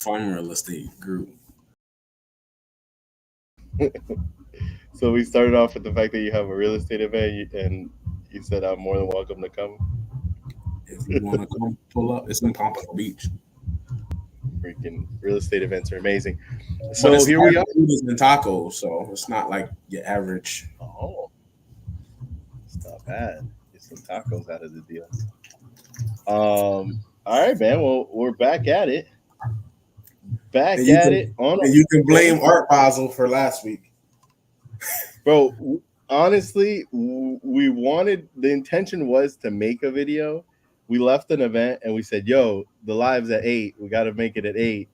fun real estate group. So we started off with the fact that you have a real estate event, and you said I'm more than welcome to come. If you want to come pull up, it's in Pompano Beach. Freaking real estate events are amazing. But So it's here we are. margaritas and tacos, so it's not like your average. Oh, it's not bad. Get some tacos out of the deal. All right, man. Well, we're back at it. And Back you at can it on and you can a blame Art Basel for last week. bro. Honestly, we wanted the intention was to make a video. We left an event and we said, "Yo, the live's at 8. We got to make it at 8."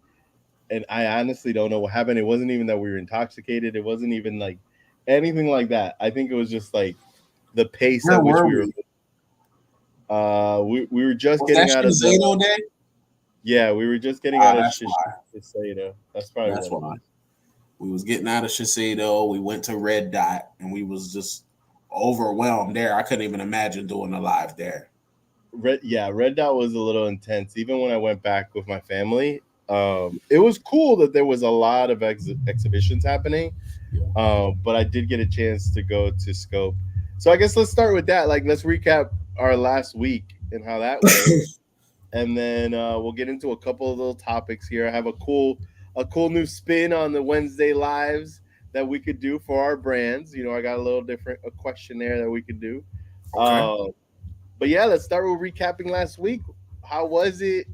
And I honestly don't know what happened. It wasn't even that we were intoxicated. It wasn't even like anything like that. I think it was just like the pace Where at which were we were. we? We were just Was getting that out of the. Shiseido day? Yeah, we were just getting out of That's why. Shiseido. That's probably That's what it why. was. We was getting out of Shiseido. We went to Red Dot, and we was just overwhelmed there. I couldn't even imagine doing a live there. Red Dot was a little intense. Even when I went back with my family, it was cool that there was a lot of exhibitions happening. But I did get a chance to go to Scope. So I guess let's start with that. Like, let's recap our last week and how that went, and then we'll get into a couple of little topics here. I have a cool new spin on the Wednesday lives that we could do for our brands. You know, I got a little different a questionnaire that we could do. Okay. But yeah, let's start with recapping last week. How was it?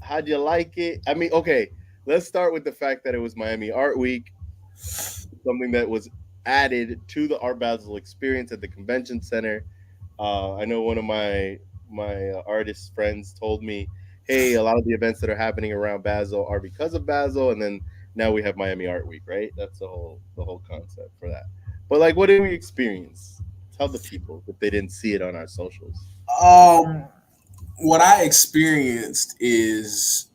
How'd you like it? I mean, okay, let's start with the fact that it was Miami Art Week, something that was added to the Art Basel experience at the convention center. I know one of my artist friends told me, "Hey, a lot of the events that are happening around Basel are because of Basel, and then now we have Miami Art Week, right? That's the whole concept for that." But like, what did we experience? Tell the people if they didn't see it on our socials. Um, what I experienced is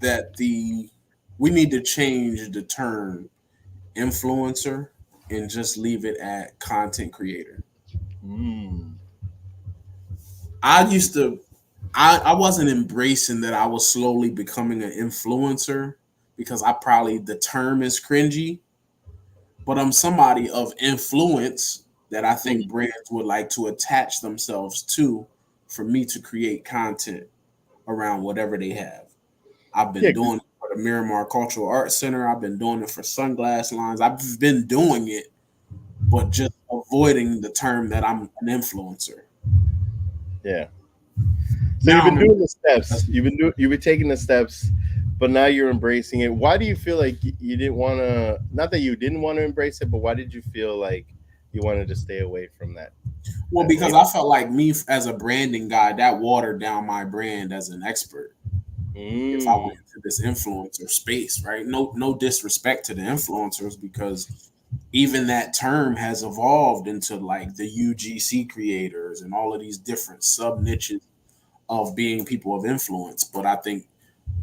that the we need to change the term influencer and just leave it at content creator. Mm. I used to I wasn't embracing that I was slowly becoming an influencer because I probably the term is cringy, but I'm somebody of influence that I think brands would like to attach themselves to for me to create content around whatever they have. I've Yeah, been doing it for the Miramar Cultural Arts Center. I've been doing it for sunglass lines. I've been doing it, but just avoiding the term that I'm an influencer. yeah. So you've Now been I'm doing the steps. You've been taking the steps, but now you're embracing it. Why do you feel like you didn't want to? Not that you didn't want to embrace it, but why did you feel like you wanted to stay away from well that because label? I felt like me as a branding guy that watered down my brand as an expert. If I Mm. went into this influencer space, right? No disrespect to the influencers because even that term has evolved into like the UGC creators and all of these different sub niches of being people of influence. But I think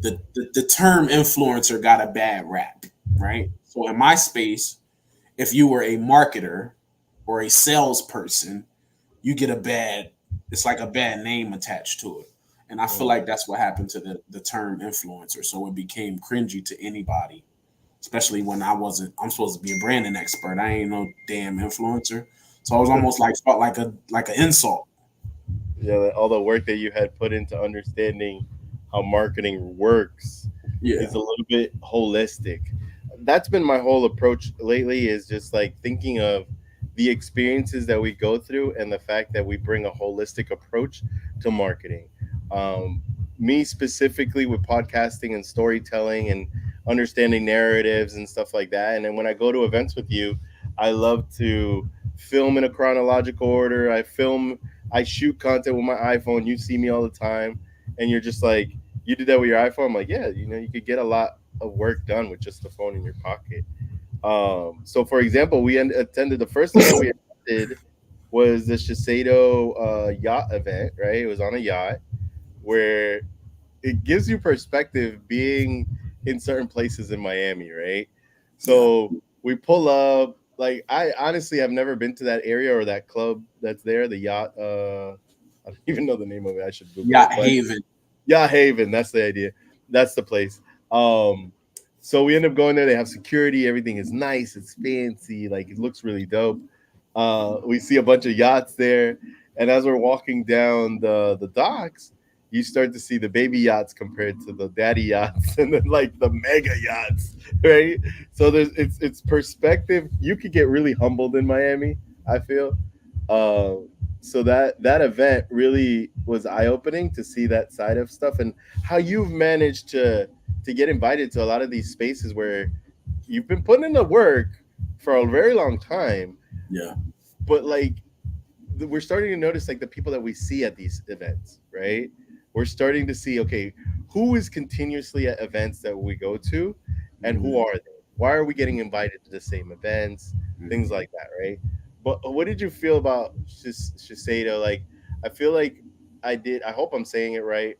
the term influencer got a bad rap, right? So in my space, if you were a marketer or a salesperson, you get a bad, it's like a bad name attached to it. And I feel Mm. like that's what happened to the term influencer. So it became cringy to anybody, especially when I'm supposed to be a branding expert. I ain't no damn influencer. So I was almost like felt like an insult. Yeah, all the work that you had put into understanding how marketing works Yeah. is a little bit holistic. That's been my whole approach lately is just like thinking of the experiences that we go through and the fact that we bring a holistic approach to marketing. Um, Me specifically with podcasting and storytelling and understanding narratives and stuff like that. And then when I go to events with you, I love to film in a chronological order. I shoot content with my iPhone. You see me all the time, and you're just like, you did that with your iPhone. I'm like, yeah, you could get a lot of work done with just the phone in your pocket. So for example, attended the first event we attended was the Shiseido yacht event, right? It was on a yacht where it gives you perspective being in certain places in Miami, right? Yeah. So we pull up. Like I honestly have never been to that area or that club that's there, the yacht. I don't even know the name of it. I should Google it. Yacht But Haven. Yacht Haven, that's the idea. That's the place. Um, so we end up going there. They have security. Everything is nice. It's fancy. Like it looks really dope. We see a bunch of yachts there, and as we're walking down the docks, you start to see the baby yachts compared to the daddy yachts, and then like the mega yachts, right? So it's perspective. You could get really humbled in Miami. I feel. Uh, so that event really was eye opening to see that side of stuff and how you've managed to get invited to a lot of these spaces where you've been putting in the work for a very long time, Yeah. but like we're starting to notice like the people that we see at these events, right? We're starting to see, okay, who is continuously at events that we go to and who Mhm. are they? Why are we getting invited to the same events? Things Mhm. like that, right? But what did you feel about Shiseido? Like, I feel like I hope I'm saying it right,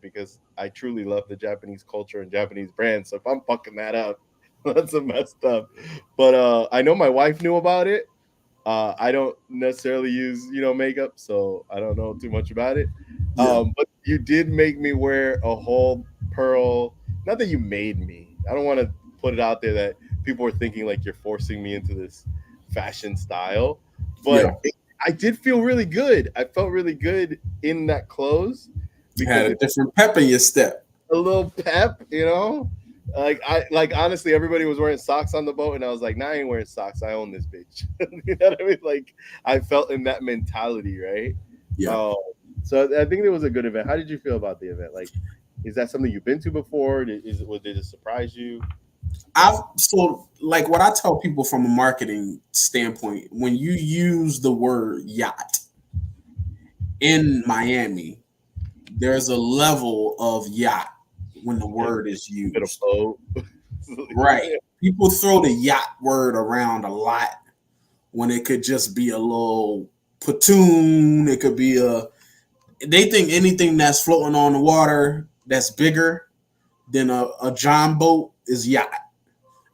because I truly love the Japanese culture and Japanese brands. So if I'm fucking that up, that's a messed up. But I know my wife knew about it. I don't necessarily use makeup, so I don't know too much about it. Yeah. But you did make me wear a whole pearl. Not that you made me. I don't want to put it out there that people are thinking like you're forcing me into this fashion style, Yeah. but I did feel really good. I felt really good in that clothes You had because a it different pep in your step. a little pep, you know. Like honestly, everybody was wearing socks on the boat, and I was like, "Nah, I ain't wearing socks. I own this bitch." You know what I mean? Like I felt in that mentality, right? Yeah. Um, so I think it was a good event. How did you feel about the event? Like, is that something you've been to before? Did it surprise you? I've so like what I tell people from a marketing standpoint, when you use the word yacht in Miami, there's a level of yacht when the Yeah, word is bit of used. boat. Right. People throw the yacht word around a lot when it could just be a little platoon. It could be a, they think anything that's floating on the water that's bigger than a John boat is yacht.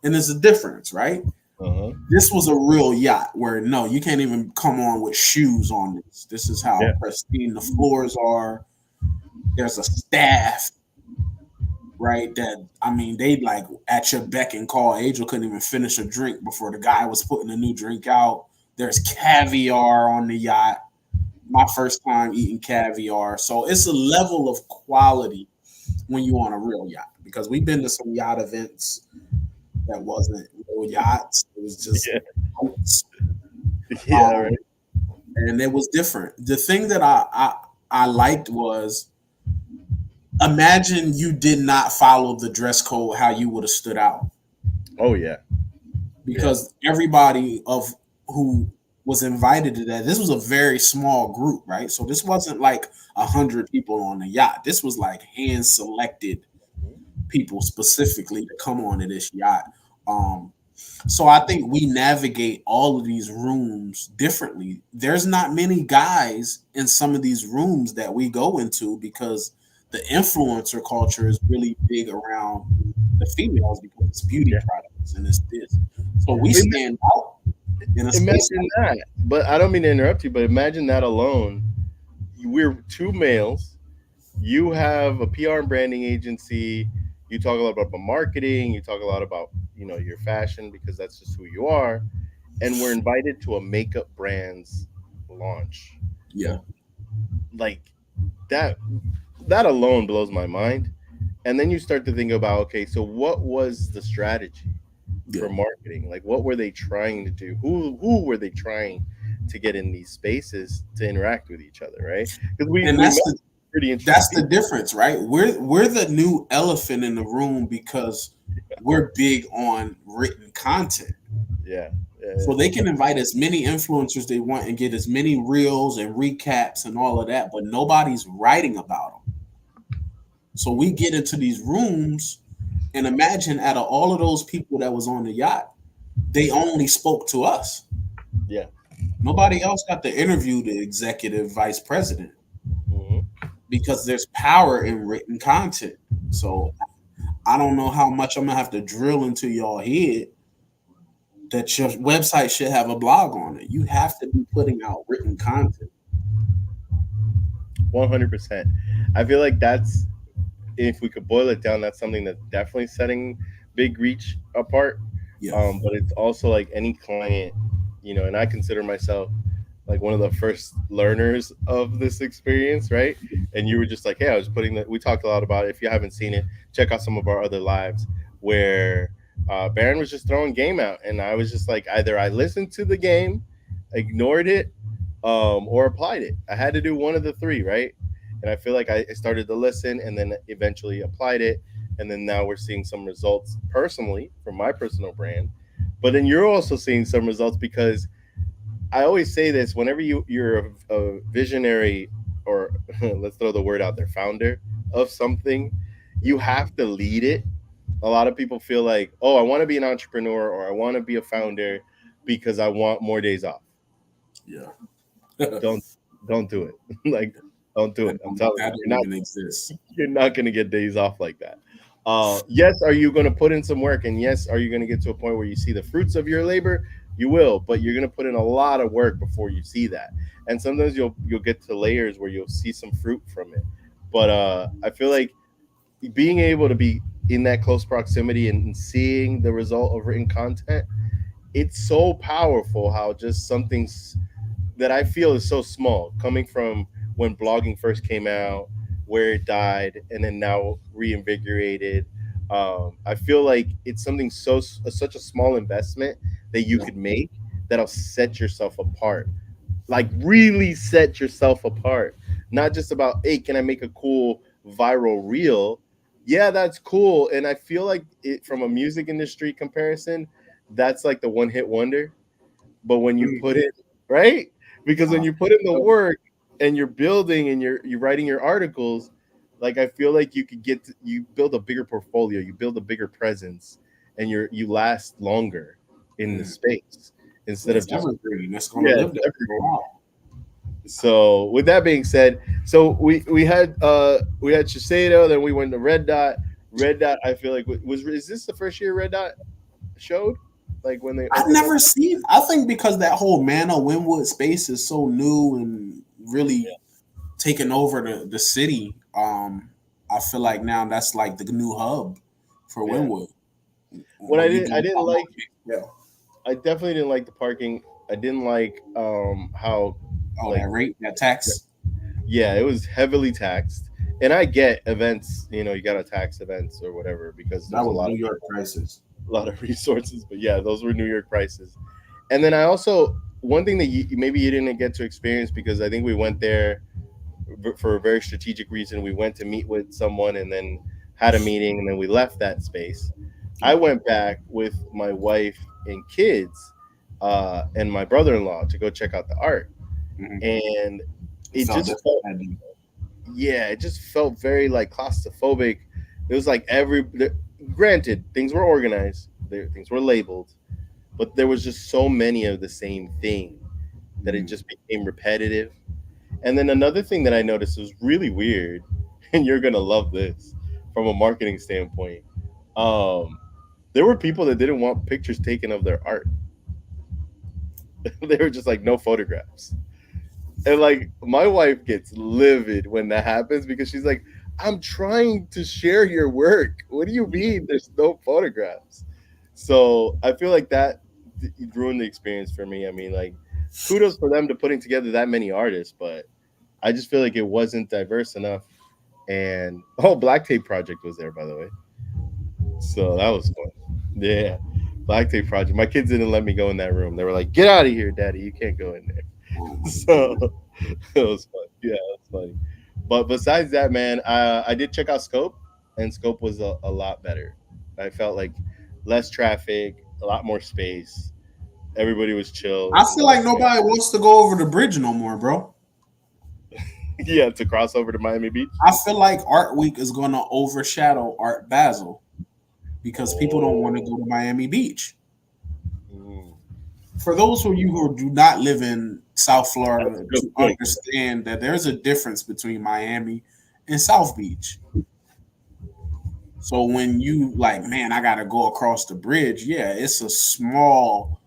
And there's a difference, right? Uh-huh. This was a real yacht where no, you can't even come on with shoes on this. This is Yeah. how pristine the floors are. There's a staff, right? That I mean, they like at your beck and call. Angel couldn't even finish a drink before the guy was putting a new drink out. There's caviar on the yacht. My first time eating caviar. So it's a level of quality when you're on a real yacht because we've been to some yacht events that wasn't real yachts. It was just Yeah. boats. Yeah. Um, Right. and it was different. The thing that I liked was imagine you did not follow the dress code, how you would have stood out Oh yeah. Yeah. because everybody of who was invited to that, this was a very small group, right? So this wasn't like 100 people on the yacht. This was like hand selected people specifically to come onto this yacht. Um, so I think we navigate all of these rooms differently. There's not many guys in some of these rooms that we go into because the influencer culture is really big around the females because it's beauty Yeah. products and it's this. So we stand out in a space Imagine like that. But I don't mean to interrupt you, but imagine that alone. We're two males. You have a PR and branding agency. You talk a lot about marketing. You talk a lot about your fashion because that's just who you are. And we're invited to a makeup brand's launch. yeah, Like that. That alone blows my mind. And then you start to think about, okay, so what was the strategy yeah. for marketing? Like, what were they trying to do? Who were they trying to get in these spaces to interact with each other, right? Because we And we met pretty interesting that's the people. difference, right? We're the new elephant in the room because we're big on written content. Yeah, So yeah, they can invite as many influencers they want and get as many reels and recaps and all of that, but nobody's writing about them. So we get into these rooms and imagine out of all of those people that was on the yacht, they only spoke to us. yeah. Nobody else got to interview the executive vice president Hmm. because there's power in written content. So I don't know how much I'm gonna have to drill into y'all head that your website should have a blog on it. You have to be putting out written content. 100%. I feel like that's if we could boil it down, that's something that's definitely setting Big Reach apart. Yeah. But it's also like any client, and I consider myself like one of the first learners of this experience, right? And you were just like, hey, I was putting that. We talked a lot about it. If you haven't seen it, check out some of our other lives where Baron was just throwing game out, and I was just like, either I listened to the game, ignored it, or applied it. I had to do one of the three, right? And I feel like I started to listen and then eventually applied it. And then now we're seeing some results personally from my personal brand. But then you're also seeing some results because I always say this whenever you're a visionary or let's throw the word out there, founder of something, you have to lead it. A lot of people feel like, oh, I want to be an entrepreneur or I want to be a founder because I want more days off. Yeah. Don't don't do it. Like don't do it. I'm telling That you, don't even exist. you're not going to get days off like that. Yes, are you going to put in some work? And yes, are you going to get to a point where you see the fruits of your labor? You will, but you're going to put in a lot of work before you see that. And sometimes you'll get to layers where you'll see some fruit from it. But I feel like being able to be in that close proximity and seeing the result of written content, it's so powerful how just something that I feel is so small coming from when blogging first came out, where it died, and then now reinvigorated. I feel like it's something such a small investment that you Yeah. could make that'll set yourself apart, like really set yourself apart. Not just about, hey, can I make a cool viral reel? Yeah, that's cool. And I feel like it from a music industry comparison, that's like the one hit wonder. But when you Mm. put it right, because when Uh, you put in the work and you're building and you're writing your articles, like I feel like you build a bigger portfolio, you build a bigger presence, and you last longer in the mm. space instead of It's just evergreen. It's gonna yeah. live there for a while. So with that being said, so we had Shiseido, then we went to Red Dot. Red Dot, I feel like was is this the first year Red Dot showed? Like when they I've opened up? never seen. I think because that whole Mana Winwood space is so new and really taking over the city. I feel like now that's like the new hub for Yeah. Winwood. What When you I do, didn't like, yeah. I definitely didn't like the parking. I didn't like how Oh, like that rate, that tax. yeah, it was heavily taxed. And I get events, you got to tax events or whatever because That there's a was lot New of York people, prices. a lot of resources. But yeah, those were New York prices. And then I also one thing that maybe you didn't get to experience because I think we went there for a very strategic reason. We went to meet with someone and then had a meeting and then we left that space. I Yeah. went back with my wife and kids and my brother-in-law to go check out the art, Mhm. and It it felt just different. felt yeah, it just felt very like claustrophobic. It was like granted things were organized, things were labeled, but there was just so many of the same thing that it Mhm. just became repetitive. And then another thing that I noticed was really weird, and you're gonna love this from a marketing standpoint. Um, there were people that didn't want pictures taken of their art. They were just like no photographs. And like my wife gets livid when that happens because she's like, I'm trying to share your work. What do you mean there's no photographs? So I feel like that ruined the experience for me. I mean, like, kudos for them to putting together that many artists, but I just feel like it wasn't diverse enough. And oh, Black Tape Project was there, by the way. So that was fun. Yeah. Black Tape Project. My kids didn't let me go in that room. They were like, get out of here, daddy. You can't go in there. Oh my So goodness. it was fun. Yeah, it was funny. But besides that, man, I did check out Scope, and Scope was a lot better. I felt like less traffic, a lot more space. Everybody was chill I and feel like vibing. nobody wants to go over the bridge no more, bro. Yeah, to cross over to Miami Beach. I feel like Art Week is going to overshadow Art Basel because people don't want to Oh, go to Miami Beach. mm. For those of you who do not live in South That's a Florida good to point. understand that there's a difference between Miami and South Beach. So when you like, man, I got to go across the bridge. Yeah, it's a small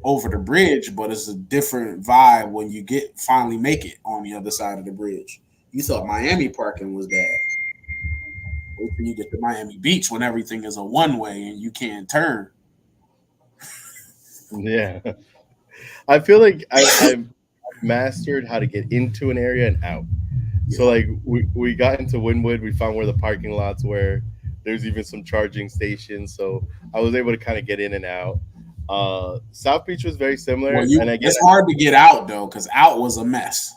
over the bridge, but it's a different vibe when you get finally make it on the other side of the bridge. You thought Miami parking was bad. Wait till you get to Miami Beach when everything is a one way and you can't turn. Yeah. I feel like I've mastered how to get into an area and out. So Yeah. like we got into Wynwood, we found where the parking lots were. There's even some charging stations, so I was able to kind of get in and out. South Beach was very Well, similar, and again, it's hard to get out though, because out was a mess.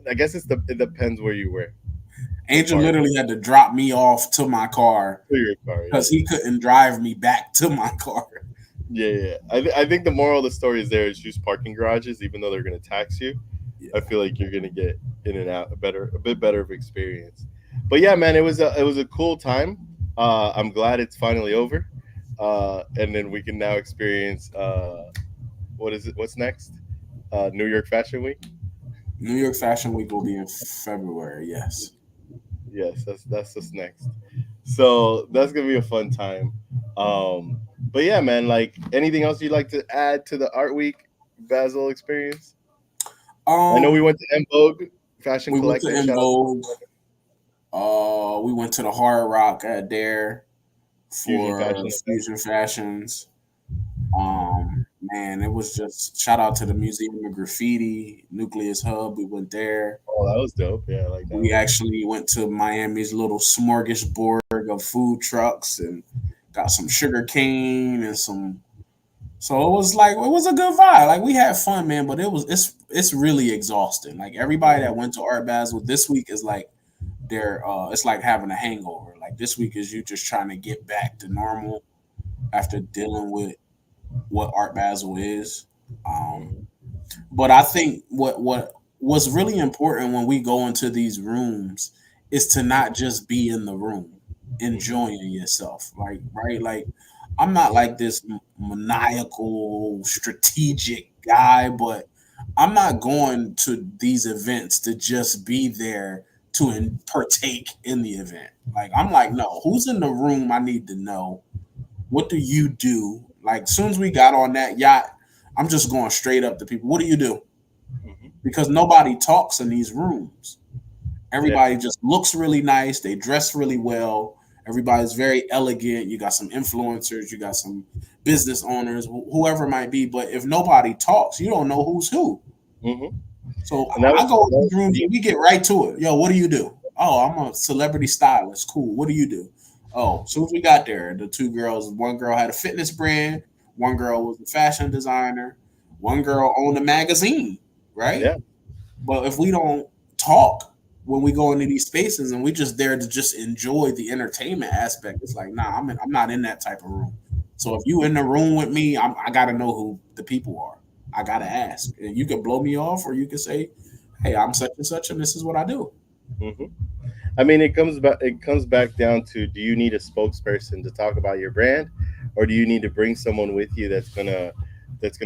I guess it depends where you were, what Angel part literally had to drop me off to my car to your car. because he couldn't drive me back to my car. Yeah. I think the moral of the story is there is use parking garages, even though they're going to tax you. Yeah. I feel like you're going to get in and out a bit better of experience. But yeah, man, it was a cool time. I'm glad it's finally over, and then we can now experience what is it? What's next? New York Fashion Week. New York Fashion Week will be in February. Yes. Yes, that's just next. So that's gonna be a fun time. But yeah, man, like anything else you'd like to add to the Art Week Basel experience? I know we Um, went to M Vogue Fashion we went to Collective. En Shout out to Vogue. We went to the Hard Rock at Dare Fusion for Fashion. Fusion Fashions. Man, it was just shout out to the Museum of Graffiti, Nucleus Hub. We went there. Oh, that was dope. Yeah, I like that We one. actually went to Miami's little smorgasbord of food trucks and got some sugar cane and some. So it was a good vibe. Like we had fun, man. But it's really exhausting. Like everybody that went to Art Basel this week is like they're it's like having a hangover. Like this week is you just trying to get back to normal after dealing with what Art Basel is. Um, but I think what was really important when we go into these rooms is to not just be in the room enjoying yourself. Like right, like I'm not like this maniacal strategic guy, but I'm not going to these events to just be there to partake in the event. Like I'm like, no, who's in the room? I need to know. What do you do? Like, as soon as we got on that yacht, I'm just going straight up to people. What do you do? Mhm. Because nobody talks in these rooms. Yeah. Everybody just looks really nice. They dress really well. Everybody's very elegant. You got some influencers, you got some business owners, whoever it might be. But if nobody talks, you don't know who's who. Hmm. So And that I was, go that in was these rooms and we get right to it. Yo, what do you do? Oh, I'm a celebrity stylist. Cool. What do you do? Oh, as soon as we got there, the two girls, one girl had a fitness brand, one girl was a fashion designer, one girl owned a magazine, right? yeah. But if we don't talk when we go into these spaces and we just there to just enjoy the entertainment aspect, it's like, nah, I'm not in that type of room. So if you in the room with me, I gotta know who the people are. I gotta ask. And you can blow me off, or you can say, "Hey, I'm such, and this is what I do." Hmm. I mean, it comes back down to, do you need a spokesperson to talk about your brand, or do you need to bring someone with you that's gonna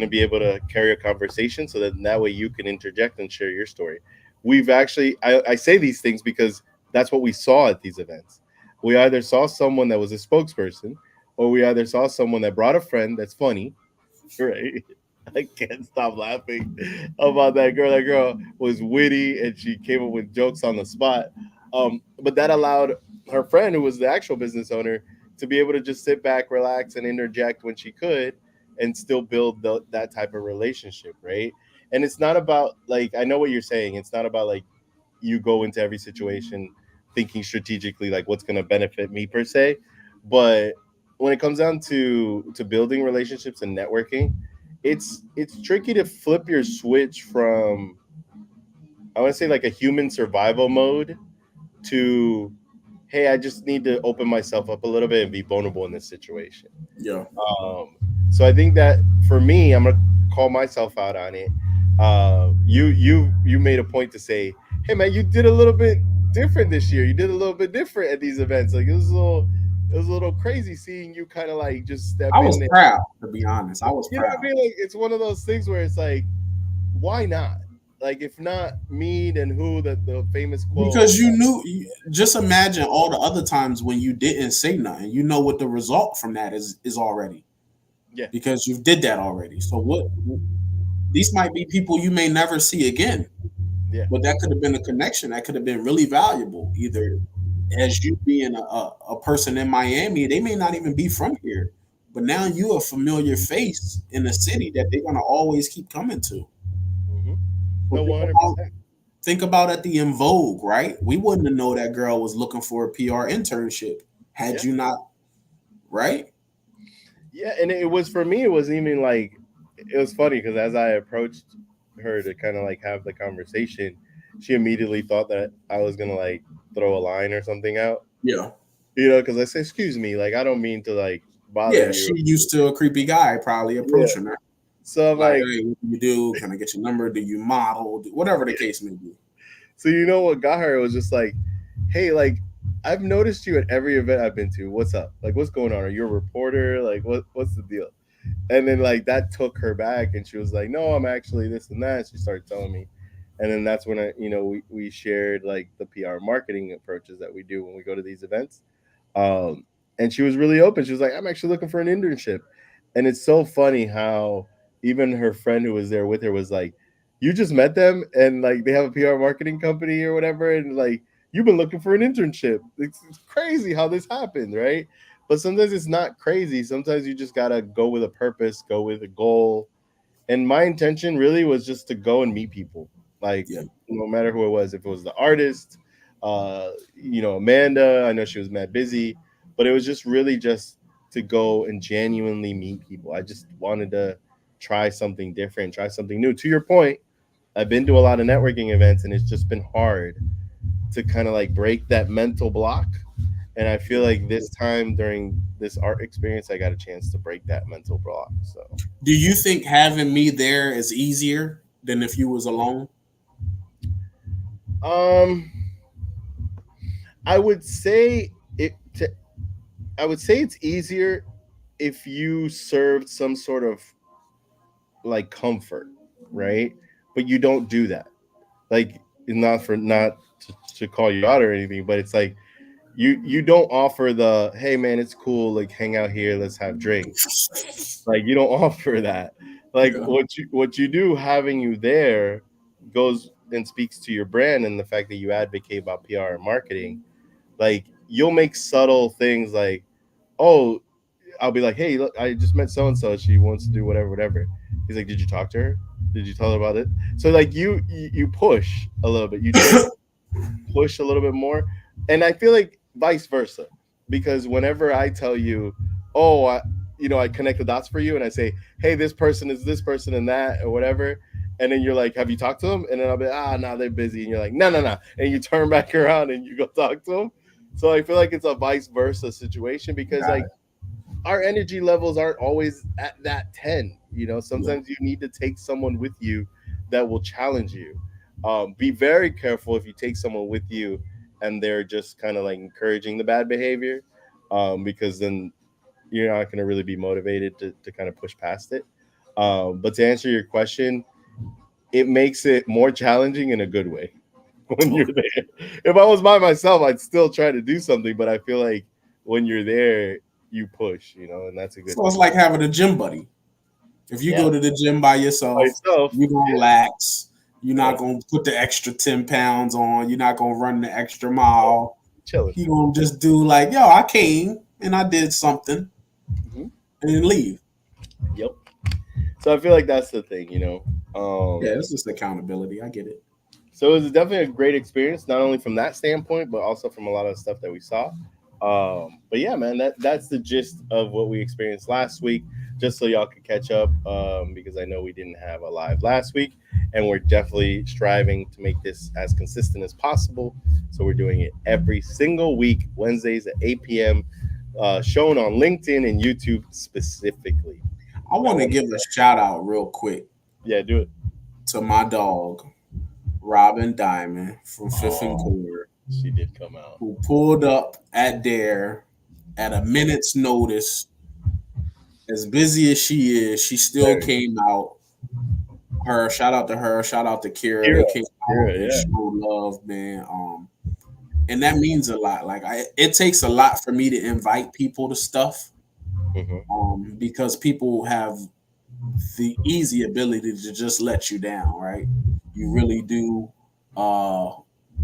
be able to carry a conversation, so that way you can interject and share your story. We've actually I say these things because that's what we saw at these events. We either saw someone that was a spokesperson, or we either saw someone that brought a friend that's funny, right? I can't stop laughing about that girl. That girl was witty and she came up with jokes on the spot. But that allowed her friend, who was the actual business owner, to be able to just sit back, relax, and interject when she could, and still build that type of relationship, right? And it's not about, like, I know what you're saying. It's not about like you go into every situation thinking strategically, like what's going to benefit me per se, but when it comes down to building relationships and networking, it's tricky to flip your switch from, I want to say, like a human survival mode to, hey, I just need to open myself up a little bit and be vulnerable in this situation. Yeah. um, so I think that for me, I'm gonna call myself out on it. You made a point to say, hey man, you did a little bit different this year. You did a little bit different at these events. Like it was a little crazy seeing you kind of like just step I in was there. proud, to be honest. I was You know what I proud mean? Like it's one of those things where it's like, why not? Like if not me, then who? The famous quote. because you knew. Just imagine all the other times when you didn't say nothing. You know what the result from that is already, Yeah, because you did that already. So what? These might be people you may never see again, yeah. but that could have been a connection that could have been really valuable. Either as you being a person in Miami, they may not even be from here, but now you're a familiar face in the city that they're gonna always keep coming to. Hmm. So No, think one hundred about percent. think about at the In Vogue, right? We wouldn't have know that girl was looking for a PR internship had Yeah, you not, right? yeah, and it was for me. It wasn't even like it was funny because as I approached her to kind of like have the conversation, she immediately thought that I was gonna like throw a line or something out. Yeah. You know, because I said, "Excuse me, like I don't mean to like bother Yeah, she you." used to a creepy guy probably Yeah. approaching her. So I'm Like, like, hey, what do you do? Can I get your number? Do you model? Whatever the yeah. case may be. So you know what got her? It was just like, "Hey, like I've noticed you at every event I've been to. What's up? Like, what's going on? Are you a reporter? Like, what's the deal?" And then like that took her back, and she was like, "No, I'm actually this and that." She started telling me, and then that's when we shared like the PR marketing approaches that we do when we go to these events. Um, and she was really open. She was like, "I'm actually looking for an internship," and it's so funny how even her friend who was there with her was like, "You just met them, and like they have a PR marketing company or whatever, and like you've been looking for an internship. It's crazy how this happened, right?" But sometimes it's not crazy. Sometimes you just gotta go with a purpose, go with a goal. And my intention really was just to go and meet people, like Yeah. no matter who it was. If it was the artist, Amanda. I know she was mad busy, but it was just really just to go and genuinely meet people. I just wanted to try something different, try something new. To your point, I've been to a lot of networking events, and it's just been hard to kind of like break that mental block. And I feel Yeah. like this time during this art experience, I got a chance to break that mental block. So, Do you think having me there is easier than if you was alone? um, I would say it. I would say it's easier if you served some sort of like comfort, right? But you don't do that. Like, not to call you out or anything, but it's like you don't offer the hey man, it's cool, like hang out here, let's have drinks. Like you don't offer that. Like Yeah. what you do having you there goes and speaks to your brand and the fact that you advocate about PR and marketing. Like you'll make subtle things like, oh, I'll be like, hey, look, I just met so and so. She wants to do whatever, whatever. He's like, did you talk to her? Did you tell her about it? So like you push a little bit. You try to push a little bit more, and I feel like vice versa, because whenever I tell you, oh, I connect the dots for you, and I say, hey, this person is this person and that or whatever, and then you're like, have you talked to them? And then I'll be, no, they're busy, and you're like, no, no, no, and you turn back around and you go talk to them. So I feel like it's a vice versa situation because Got like it. our energy levels aren't always at that 10. Yeah. Sometimes you need to take someone with you that will challenge you. Be very careful if you take someone with you and they're just kind of like encouraging the bad behavior, because then you're not going to really be motivated to kind of push past it. But to answer your question, it makes it more challenging in a good way when you're Okay. there. If I was by myself, I'd still try to do something, but I feel like when you're there, you push, and that's a good So it's thing. like having a gym buddy. If you Yeah, go to the gym by by yourself, yourself. you're gonna relax. You're Yeah, not gonna put the extra 10 pounds on. You're not gonna run the extra mile. chilling. You gonna just do like, yo, I came and I did something Hmm. and then leave. Yep. So I feel like that's the thing. Yeah, Um, it's just accountability. I get it. so it was definitely a great experience, not only from that standpoint, but also from a lot of stuff that we saw. But yeah, man, that's the gist of what we experienced last week. Just so y'all could catch up, because I know we didn't have a live last week, and we're definitely striving to make this as consistent as possible. So we're doing it every single week, Wednesdays at 8 p.m., shown on LinkedIn and YouTube specifically. I I want to want, give a shout out real quick yeah, do it. to my dog, Robin Diamond from Fifth and Oh, Core, she did come out. who pulled up at Dare at a minute's notice. As busy as she is, she still Very came out. Shout out to her, shout out to Kira. Kira, They came Kira, out and yeah. showed love, man. And that means a lot. It takes a lot for me to invite people to stuff, Hmm. because people have the easy ability to just let you down, right? You really do.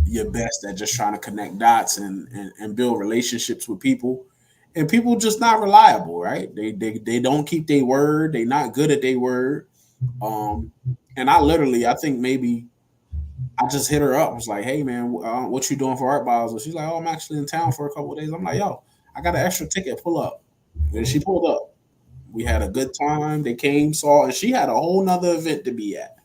your best at just trying to connect dots and build relationships with people. And people just not reliable, right? They don't keep their word. They not good at their word. Um, and I think maybe I just hit her up. I was like, hey man, what you doing for Art Basel? She's like, oh, I'm actually in town for a couple of days. I'm like, yo, I got an extra ticket. Pull up. And she pulled up. We had a good time. They came, saw, and she had a whole nother event to be at.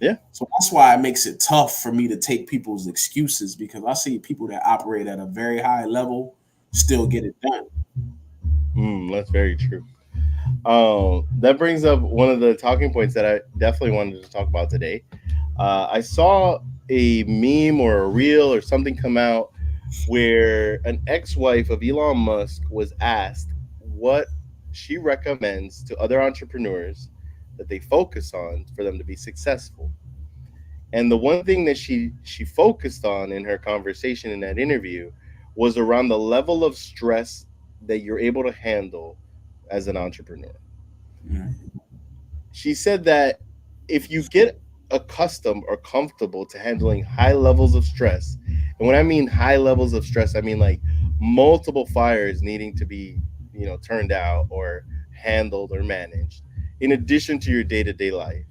Yeah. So that's why it makes it tough for me to take people's excuses because I see people that operate at a very high level still get it done. That's very true. That brings up one of the talking points that I definitely wanted to talk about today. I saw a meme or a reel or something come out where an ex-wife of Elon Musk was asked what she recommends to other entrepreneurs that they focus on for them to be successful. And the one thing that she focused on in her conversation in that interview was around the level of stress that you're able to handle as an entrepreneur. Mm. She said that if you get accustomed or comfortable to handling high levels of stress, and when I mean high levels of stress, I mean like multiple fires needing to be, turned out or handled or managed, in addition to your day-to-day life,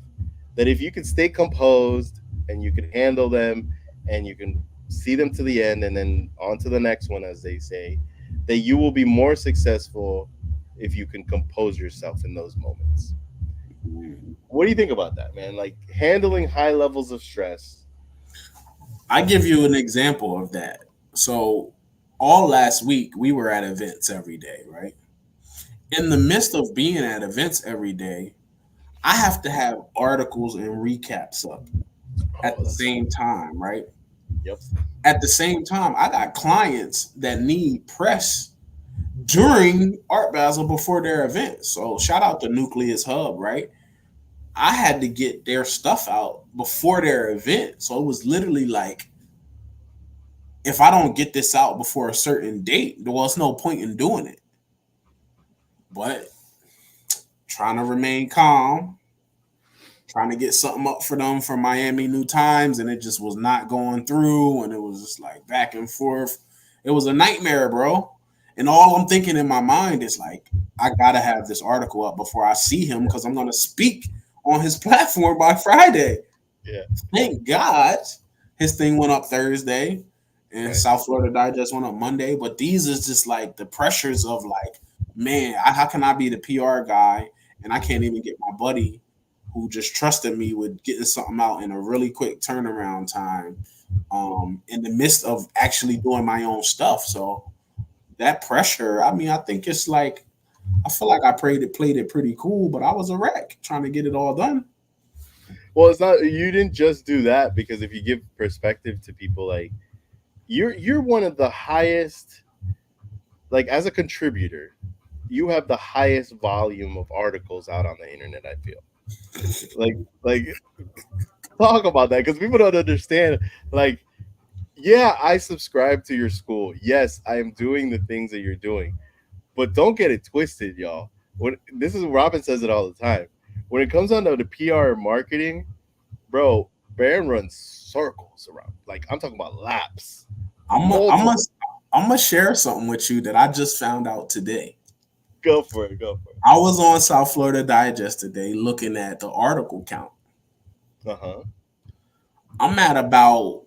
that if you can stay composed and you can handle them and you can see them to the end and then on to the next one, as they say, that you will be more successful if you can compose yourself in those moments. What do you think about that, man? Like handling high levels of stress. I give you an example of that. So all last week we were at events every day, right? In the midst of being at events every day, I have to have articles and recaps up at Oh, the that's same time, right? yep. At the same time, I got clients that need press during Art Basel before their event. So shout out to Nucleus Hub, right? I had to get their stuff out before their event. So it was literally like, if I don't get this out before a certain date, well, it's no point in doing it. But trying to remain calm, trying to get something up for them for Miami New Times, and it just was not going through, and it was just like back and forth. It was a nightmare, bro. And all I'm thinking in my mind is like, I gotta have this article up before I see him because I'm gonna speak on his platform by Friday. Yeah. Thank God his thing went up Thursday and Right. South Florida Digest went up Monday. But these is just like the pressures of like, man, how can I be the PR guy and I can't even get my buddy who just trusted me with getting something out in a really quick turnaround time in the midst of actually doing my own stuff. So that pressure, I mean, I think it's like I feel like I played it pretty cool, but I was a wreck trying to get it all done. Well, it's not you didn't just do that because if you give perspective to people, like you're one of the highest, like as a contributor, you have the highest volume of articles out on the internet, I feel. Like talk about that because people don't understand. Like, yeah, I subscribe to your school. Yes, I am doing the things that you're doing. But don't get it twisted, y'all. When this is Robin says it all the time. When it comes down to the PR and marketing, bro, Baron runs circles around. Like I'm talking about laps. I'm a, I'm Multiple. a, I'm gonna share something with you that I just found out today. Go for it. Go for it. I was on South Florida Digest today looking at the article count. Uh huh. I'm at about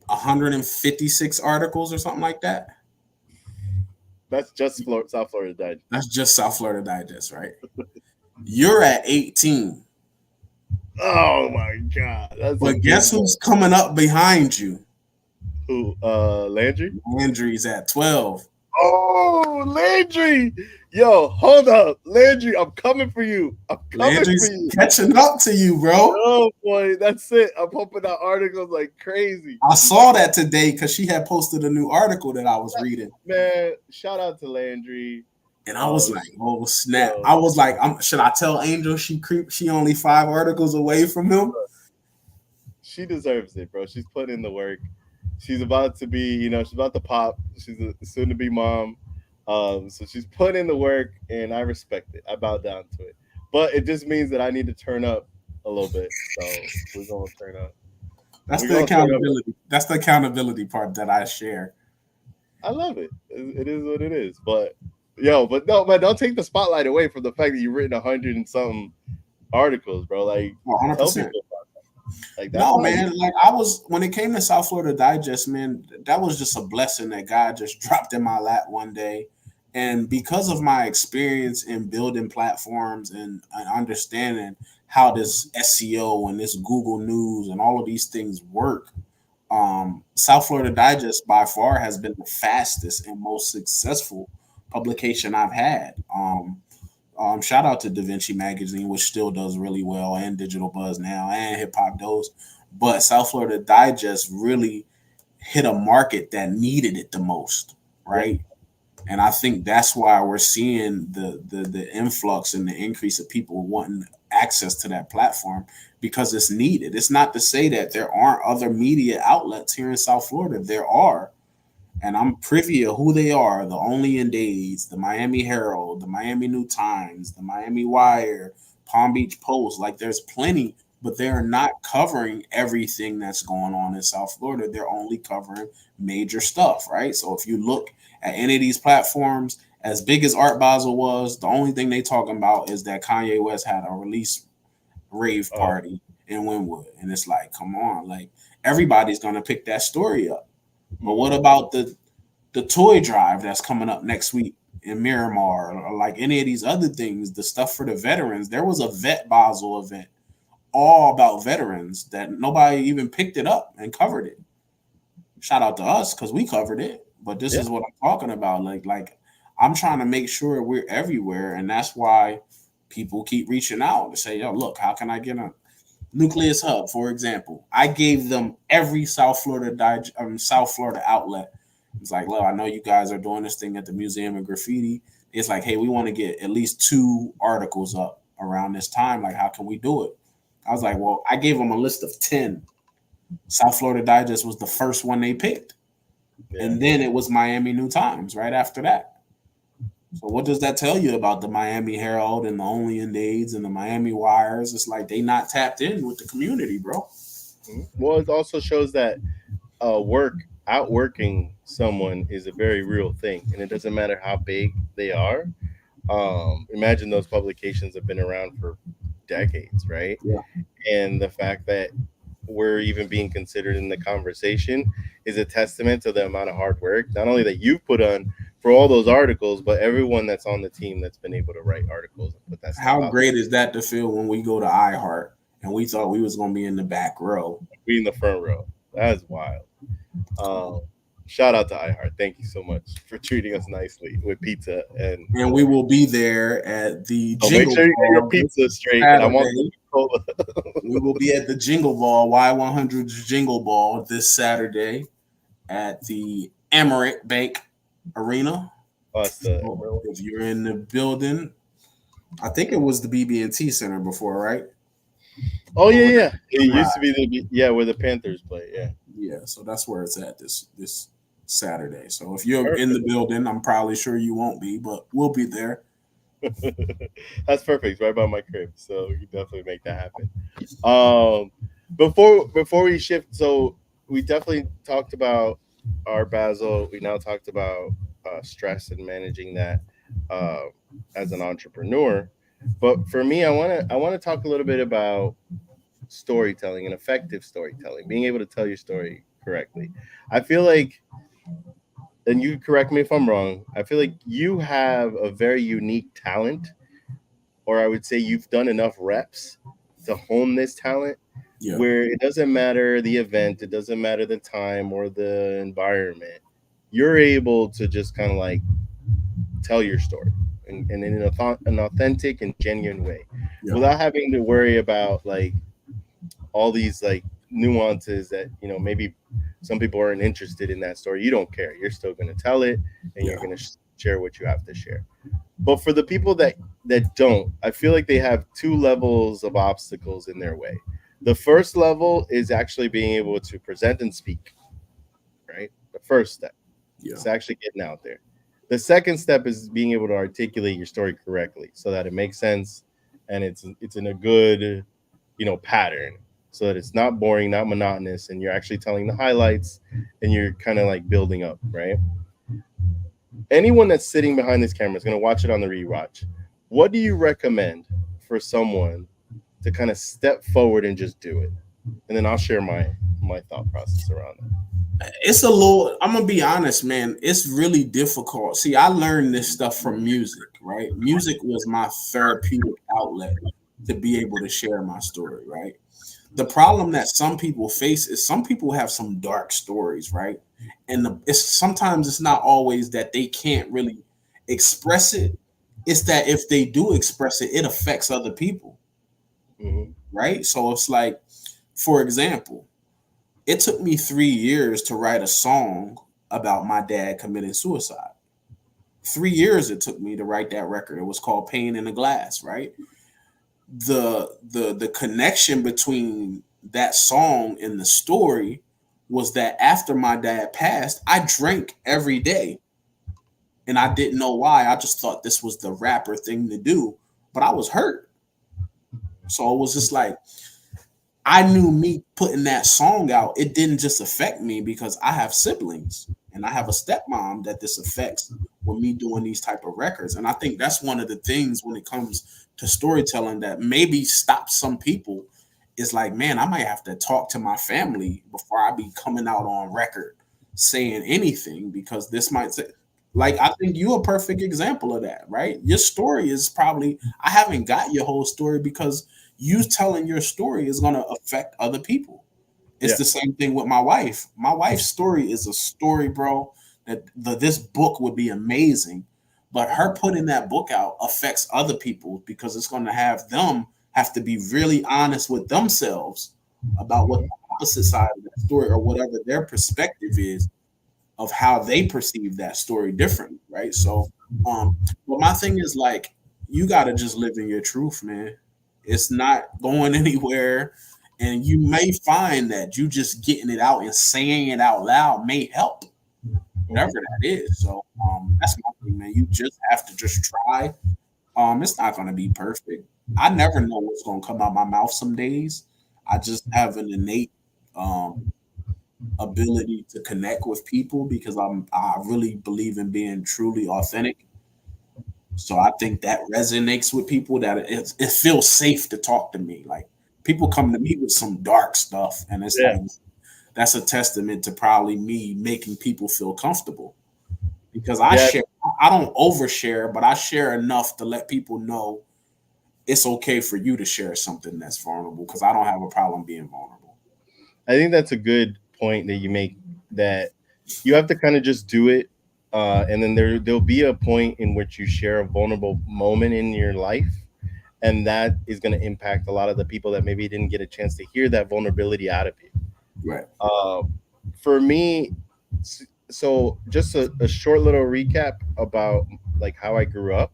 156 articles or something like that. That's just South Florida died. That's just South Florida Digest, right? You're at 18. Oh my god, that's a But big guess one. who's coming up behind you? Who? Landry. Landry's at 12. Oh, Landry! Yo, hold up, Landry! I'm coming for you. I'm coming for Landry's you. catching up to you, bro. Oh boy, that's it. I'm pumping out articles like crazy. I saw that today because she had posted a new article that I was reading. Man, shout out to Landry. And I was like, oh snap. Yo, I was like, should I tell Angel she only 5 articles away from him? she deserves it, bro. She's put in the work. She's about to be, she's about to pop. She's a soon to be mom. So she's put in the work, and I respect it. I bow down to it. But it just means that I need to turn up a little bit. So we're gonna turn up. That's We the gonna start up. accountability. That's the accountability part that I share. I love it. It is what it is. But but no, man, don't take the spotlight away from the fact that you've written 100 and something articles, bro. Like, tell 100%. people about that. Like, that's No, not man. Like I was when it came to South Florida Digest, man, that was just a blessing that God just dropped in my lap one day. And because of my experience in building platforms and understanding how this SEO and this Google News and all of these things work, South Florida Digest by far has been the fastest and most successful publication I've had. Shout out to Da Vinci Magazine, which still does really well, and Digital Buzz now, and Hip Hop Dose. But South Florida Digest really hit a market that needed it the most, right? And I think that's why we're seeing the influx and the increase of people wanting access to that platform because it's needed. It's not to say that there aren't other media outlets here in South Florida. There are, and I'm privy of who they are: the Only in Days, the Miami Herald, the Miami New Times, the Miami Wire, Palm Beach Post. Like there's plenty, but they're not covering everything that's going on in South Florida. They're only covering major stuff, right? So if you look at any of these platforms, as big as Art Basel was, the only thing they talking about is that Kanye West had a release rave party in Wynwood, and it's like, come on, like everybody's gonna pick that story up. But what about the toy drive that's coming up next week in Miramar, or like any of these other things, the stuff for the veterans? There was a Vet Basel event all about veterans that nobody even picked it up and covered it. Shout out to us because we covered it. But this is what I'm talking about. Like I'm trying to make sure we're everywhere, and that's why people keep reaching out to say, "Yo, look, how can I get a Nucleus Hub?" For example, I gave them every South Florida outlet. It's like, "Look, I know you guys are doing this thing at the Museum of Graffiti." It's like, "Hey, we want to get at least 2 articles up around this time. Like, how can we do it?" I was like, "Well, I gave them a list of 10. South Florida Digest was the first one they picked. And then it was Miami New Times right after that. So what does that tell you about the Miami Herald and the Only in Days and the Miami Wires? It's like they not tapped in with the community, bro. Well, it also shows that outworking someone is a very real thing, and it doesn't matter how big they are. Imagine those publications have been around for decades, right? Yeah. And the fact that we're even being considered in the conversation is a testament to the amount of hard work, not only that you've put on for all those articles, but everyone that's on the team that's been able to write articles and put that stuff How out great is that to feel when we go to iHeart and we thought we was gonna be in the back row? be in the front row. That is wild. Shout out to iHeart. Thank you so much for treating us nicely with pizza and we will be there at the make Jingle sure you get your Ball pizza straight. Saturday. And I want the cola. We will be at the Jingle Ball, Y100's Jingle Ball this Saturday at the Emirates Bank Arena. So if you're in the building, I think it was the BB&T Center before, right? Oh yeah. It used to be where the Panthers play. Yeah. So that's where it's at this Saturday. So if you're in the building, I'm probably sure you won't be, but we'll be there. That's perfect. It's right by my crib, so you definitely make that happen. Before we shift, so we definitely talked about Art Basel. We now talked about stress and managing that as an entrepreneur. But for me, I want to talk a little bit about storytelling and effective storytelling, being able to tell your story correctly. I feel like, and you correct me if I'm wrong, I feel like you have a very unique talent, or I would say you've done enough reps to hone this talent where it doesn't matter the event, it doesn't matter the time or the environment. You're able to just kind of like tell your story and in an authentic and genuine way without having to worry about like all these like nuances that maybe some people aren't interested in that story. You don't care. You're still going to tell it, and you're going to share what you have to share. But for the people that don't, I feel like they have 2 levels of obstacles in their way. The first level is actually being able to present and speak, right? The first step is actually getting out there. The second step is being able to articulate your story correctly so that it makes sense and it's in a good, pattern. so that it's not boring, not monotonous, and you're actually telling the highlights and you're kind of like building up, right? Anyone that's sitting behind this camera is going to watch it on the rewatch. What do you recommend for someone to kind of step forward and just do it? And then I'll share my thought process around it. It's a little, I'm gonna be honest, man. It's really difficult. See, I learned this stuff from music, right? Music was my therapeutic outlet to be able to share my story, right? The problem that some people face is some people have some dark stories, right? And it's sometimes it's not always that they can't really express it. It's that if they do express it, it affects other people, Hmm. right? So it's like, for example, it took me 3 years to write a song about my dad committing suicide. 3 years it took me to write that record. It was called Pain in the Glass, right? The connection between that song and the story was that after my dad passed, I drank every day. And I didn't know why. I just thought this was the rapper thing to do, but I was hurt. So it was just like I knew me putting that song out, it didn't just affect me because I have siblings and I have a stepmom that this affects with me doing these type of records. And I think that's one of the things when it comes to storytelling that maybe stops some people is like, man, I might have to talk to my family before I be coming out on record saying anything because this might say, like, I think you're a perfect example of that, right? Your story is probably, I haven't got your whole story because you telling your story is going to affect other people. It's Yeah. the same thing with my wife. My wife's story is a story, bro, that this book would be amazing. But her putting that book out affects other people because it's going to have them have to be really honest with themselves about what the opposite side of that story or whatever their perspective is of how they perceive that story differently, right? So, but my thing is like, you got to just live in your truth, man. It's not going anywhere, and you may find that you just getting it out and saying it out loud may help, whatever Mhm. that is. So, that's my thing, man. You just have to just try. It's not going to be perfect. I never know what's going to come out my mouth some days. I just have an innate um ability to connect with people because I really believe in being truly authentic. So I think that resonates with people that it feels safe to talk to me. Like people come to me with some dark stuff and it's Yeah. like that's a testament to probably me making people feel comfortable because Yeah. I don't overshare, but I share enough to let people know it's okay for you to share something that's vulnerable because I don't have a problem being vulnerable. I think that's a good point that you make, that you have to kind of just do it. And then there'll be a point in which you share a vulnerable moment in your life, and that is going to impact a lot of the people that maybe didn't get a chance to hear that vulnerability out of you. Right. Uh, for me, so just a short little recap about like how I grew up,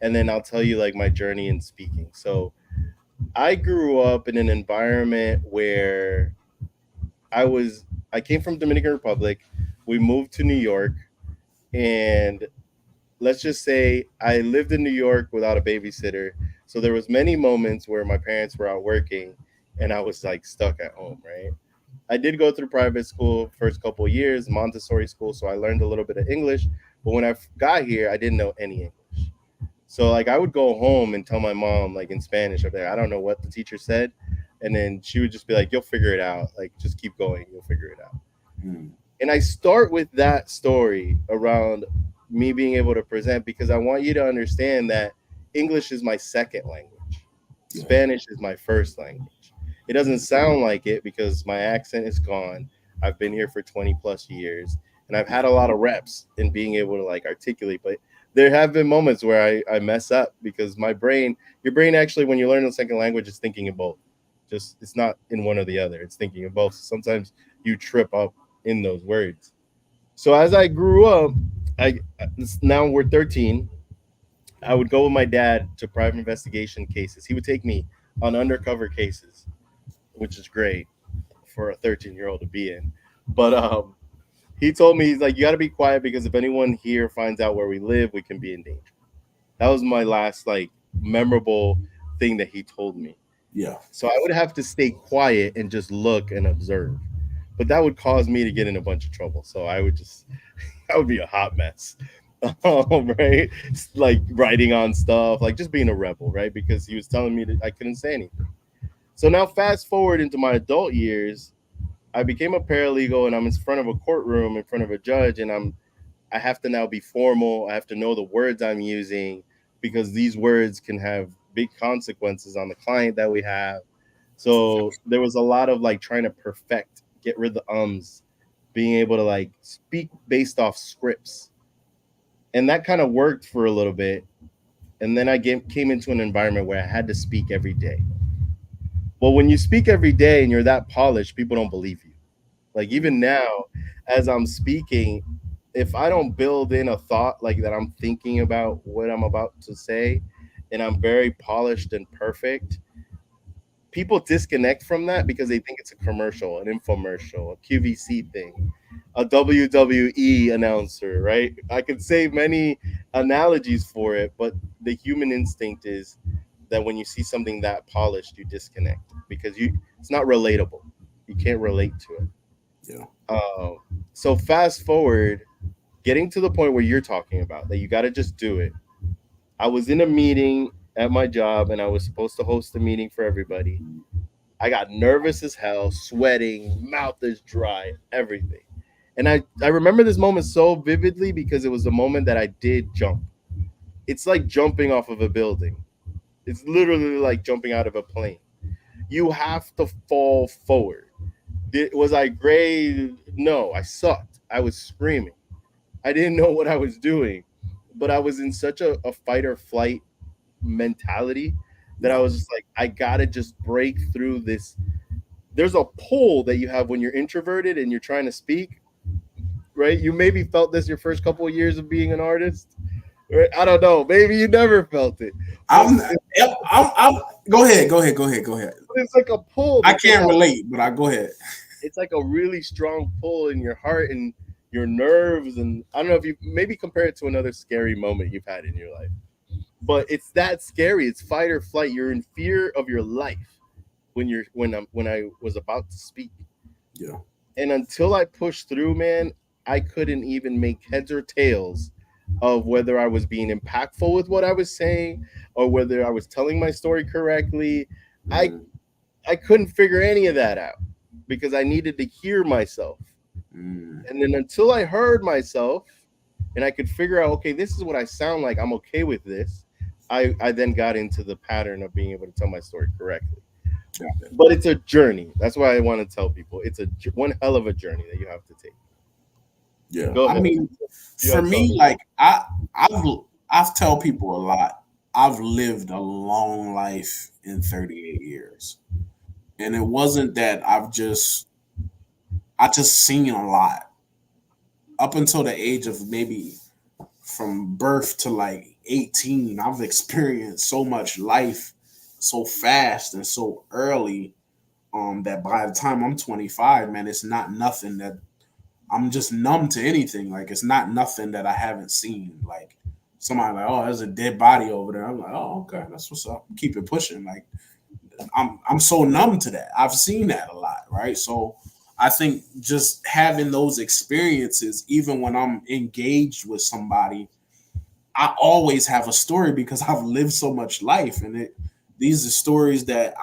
and then I'll tell you like my journey in speaking. So I grew up in an environment where I came from Dominican Republic. We moved to New York, and let's just say I lived in New York without a babysitter. So there was many moments where my parents were out working and I was like stuck at home, right? I did go through private school first couple of years, Montessori school, so I learned a little bit of English. But when I got here, I didn't know any English. So like I would go home and tell my mom like in Spanish, I'd be like, I don't know what the teacher said, and then she would just be like, "You'll figure it out. Like just keep going. You'll figure it out." Mm. And I start with that story around me being able to present because I want you to understand that English is my second language. Yeah. Spanish is my first language. It doesn't sound like it because my accent is gone. I've been here for 20 plus years and I've had a lot of reps in being able to like articulate, but there have been moments where I mess up because your brain actually, when you learn a second language, is thinking of both. Just it's not in one or the other, it's thinking of both. Sometimes you trip up in those words. So as I grew up, I now we're 13. I would go with my dad to private investigation cases. He would take me on undercover cases, which is great for a 13-year-old to be in. But he told me, he's like, you got to be quiet because if anyone here finds out where we live, we can be in danger. That was my last like memorable thing that he told me. Yeah. So I would have to stay quiet and just look and observe. But that would cause me to get in a bunch of trouble. So I would just, that would be a hot mess. Right? Like writing on stuff, like just being a rebel, right? Because he was telling me that I couldn't say anything. So now fast forward into my adult years, I became a paralegal and I'm in front of a courtroom in front of a judge and I have to now be formal. I have to know the words I'm using because these words can have big consequences on the client that we have. So there was a lot of like trying to perfect, get rid of the ums, being able to like speak based off scripts. And that kind of worked for a little bit. And then came into an environment where I had to speak every day. Well, when you speak every day and you're that polished, people don't believe you. Like even now, as I'm speaking, if I don't build in a thought like that, I'm thinking about what I'm about to say, and I'm very polished and perfect, people disconnect from that because they think it's a commercial, an infomercial, a QVC thing, a WWE announcer, right? I could say many analogies for it, but the human instinct is that when you see something that polished, you disconnect because it's not relatable. You can't relate to it. Yeah. Uh, so fast forward, getting to the point where you're talking about that you got to just do it. I was in a meeting at my job and I was supposed to host a meeting for everybody. I got nervous as hell, sweating, mouth is dry, everything. And I remember this moment so vividly because it was the moment that I did jump. It's like jumping off of a building. It's literally like jumping out of a plane. You have to fall forward. Was I great? No, I sucked. I was screaming. I didn't know what I was doing, but I was in such a fight or flight mentality that I Yeah. was just like, I gotta just break through this. There's a pull that you have when you're introverted and you're trying to speak, right? You maybe felt this your first couple of years of being an artist, right? I don't know. Maybe you never felt it, but I'm, yep, I'm go ahead, go ahead. it's like a pull I that you can't have. relate, but I go ahead. It's like a really strong pull in your heart and your nerves. And I don't know if you maybe compare it to another scary moment you've had in your life, but it's that scary. It's fight or flight. You're in fear of your life when I was about to speak. Yeah. And until I pushed through, man, I couldn't even make heads or tails of whether I was being impactful with what I was saying or whether I was telling my story correctly. I Mm, I couldn't figure any of that out because I needed to hear myself. mm, And then until I heard myself and I could figure out, okay, this is what I sound like, I'm okay with this. I then got into the pattern of being able to tell my story correctly. got it. But it's a journey. That's why I want to tell people it's one hell of a journey that you have to take. Yeah. Go I ahead. mean, You for had me, something. like I've I've tell people a lot. I've lived a long life in 38 years. And it wasn't that I just seen a lot. Up until the age of maybe from birth to like 18, I've experienced so much life so fast and so early, that by the time I'm 25, man, it's not nothing that I'm just numb to anything. Like it's not nothing that I haven't seen. Like somebody like, oh, there's a dead body over there. I'm like, oh, okay, that's what's up. Keep it pushing. Like I'm so numb to that. I've seen that a lot, right? So I think just having those experiences, even when I'm engaged with somebody, I always have a story because I've lived so much life, and these are stories that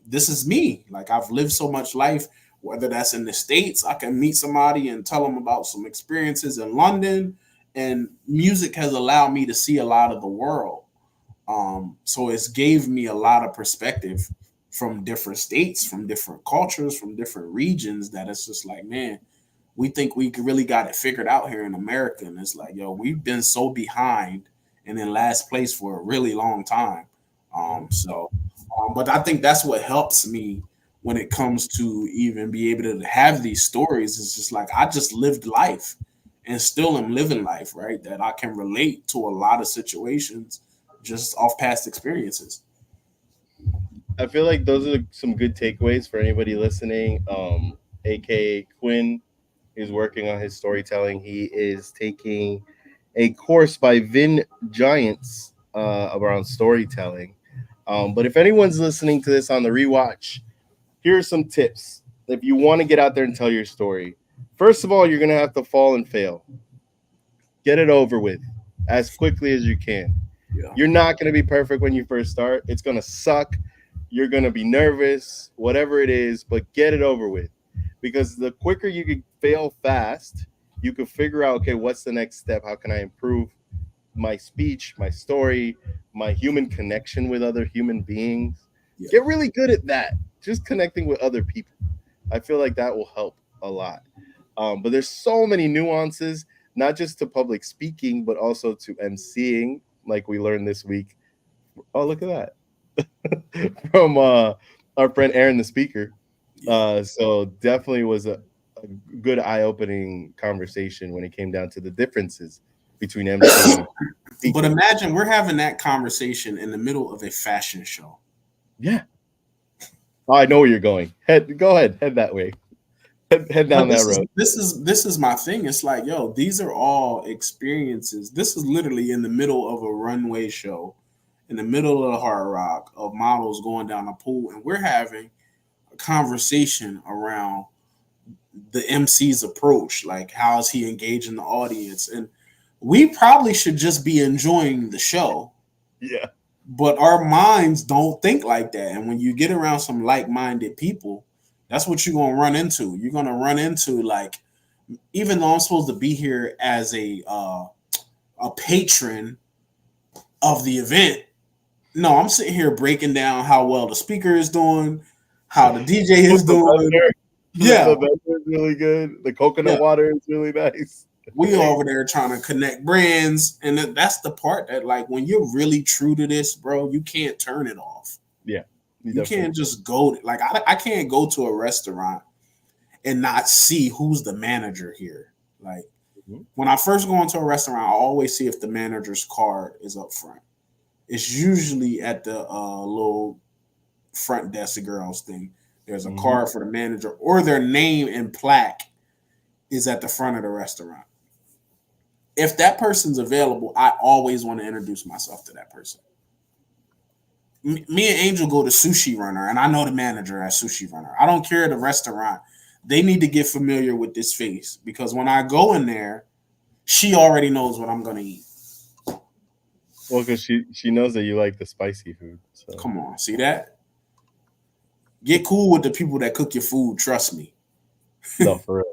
this is me. Like I've lived so much life, whether that's in the States, I can meet somebody and tell them about some experiences in London. And music has allowed me to see a lot of the world. So it's gave me a lot of perspective from different states, from different cultures, from different regions. That it's just like, man, we think we really got it figured out here in America, and it's like, yo, we've been so behind and in last place for a really long time. But I think that's what helps me when it comes to even be able to have these stories. It's just like I just lived life and still am living life, right? That I can relate to a lot of situations just off past experiences. I feel like those are some good takeaways for anybody listening. AKA Quinn is working on his storytelling. He is taking a course by Vin Giants around storytelling. But if anyone's listening to this on the rewatch, here are some tips. If you want to get out there and tell your story, first of all, you're going to have to fall and fail. Get it over with as quickly as you can. Yeah. You're not going to be perfect when you first start. It's going to suck. You're going to be nervous, whatever it is, but get it over with. Because the quicker you can fail fast, you can figure out, okay, what's the next step? How can I improve my speech, my story, my human connection with other human beings? Yeah. Get really good at that. Just connecting with other people. I feel like that will help a lot. But there's so many nuances, not just to public speaking, but also to emceeing, like we learned this week. Oh, look at that from our friend Aaron, the speaker. So definitely was a good eye-opening conversation when it came down to the differences between MC and speaking. But imagine we're having that conversation in the middle of a fashion show. Yeah. Oh, I know where you're going. Go ahead. Head that way. Head down But that road. this is my thing. It's like, yo, these are all experiences. This is literally in the middle of a runway show, in the middle of the Hard Rock, of models going down a pool, and we're having a conversation around the MC's approach. Like, how is he engaging the audience? And we probably should just be enjoying the show, Yeah. but our minds don't think like that. And when you get around some like-minded people, that's what you're gonna run into. You're gonna run into, like, even though I'm supposed to be here as a patron of the event, no, I'm sitting here breaking down how well the speaker is doing, how the DJ is doing. Yeah, The vendor is really good. The coconut yeah. water is really nice. We over there trying to connect brands, and that's the part that, like, when you're really true to this, bro, you can't turn it off. Yeah. You can't just go, like, I can't go to a restaurant and not see who's the manager here. Like, when I first go into a restaurant, I always see if the manager's card is up front. It's usually at the little front desk girls thing. There's a card for the manager, or their name and plaque is at the front of the restaurant. If that person's available, I always want to introduce myself to that person. Me and Angel go to Sushi Runner, and I know the manager at Sushi Runner. I don't care the restaurant. They need to get familiar with this face, because when I go in there, she already knows what I'm going to eat. Well, because she knows that you like the spicy food. So. Come on, see that? Get cool with the people that cook your food. Trust me. No, for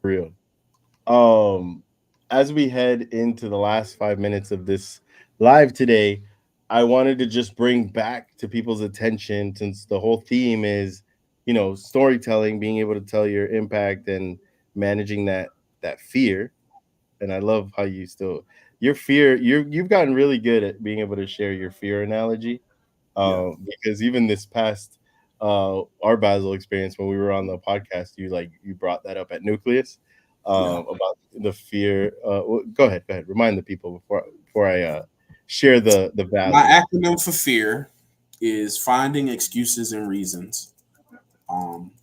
real. As we head into the last 5 minutes of this live today, I wanted to just bring back to people's attention, since the whole theme is, storytelling, being able to tell your impact and managing that fear. And I love how your fear, you've gotten really good at being able to share your fear analogy. Because even this past our Basel experience, when we were on the podcast, you brought that up at Nucleus about the fear. Go ahead, remind the people before I share the value. My acronym for fear is finding excuses and reasons.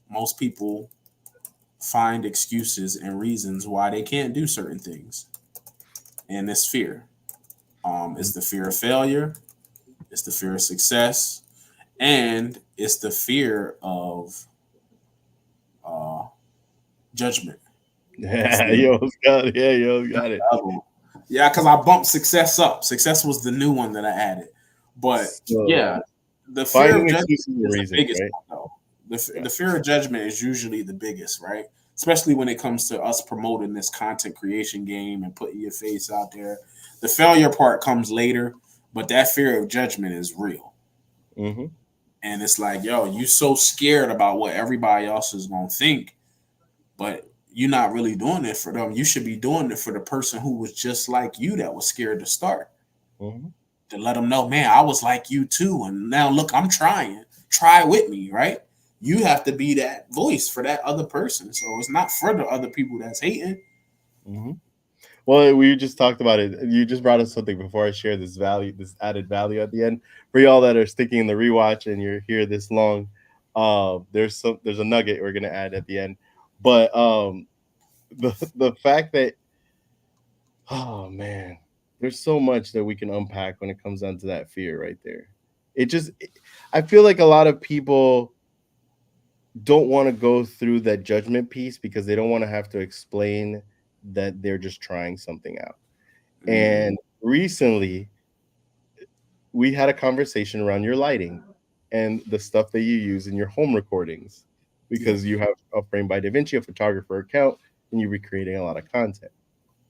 Most people find excuses and reasons why they can't do certain things, and it's fear. It's the fear of failure, it's the fear of success, and it's the fear of judgment. Yeah, yo, got it. Yeah, because I bumped success up. Success was the new one that I added, but yeah, the fear of judgment is the biggest one, though. The fear of judgment is usually the biggest, right? Especially when it comes to us promoting this content creation game and putting your face out there. The failure part comes later, but that fear of judgment is real. Mm-hmm. And it's like, yo, you so scared about what everybody else is going to think, but you're not really doing it for them. You should be doing it for the person who was just like you, that was scared to start. Mm-hmm. To let them know, man, I was like you too. And now look, I'm trying. Try with me, right? You have to be that voice for that other person. So it's not for the other people that's hating. Mm-hmm. Well, we just talked about it. You just brought us something before I share this added value at the end. For y'all that are sticking in the rewatch and you're here this long, there's a nugget we're gonna add at the end. But the fact that, oh man, there's so much that we can unpack when it comes down to that fear right there. I feel like a lot of people don't want to go through that judgment piece because they don't want to have to explain that they're just trying something out. And recently, we had a conversation around your lighting and the stuff that you use in your home recordings because you have a Frame by DaVinci, a photographer account, and you're recreating a lot of content.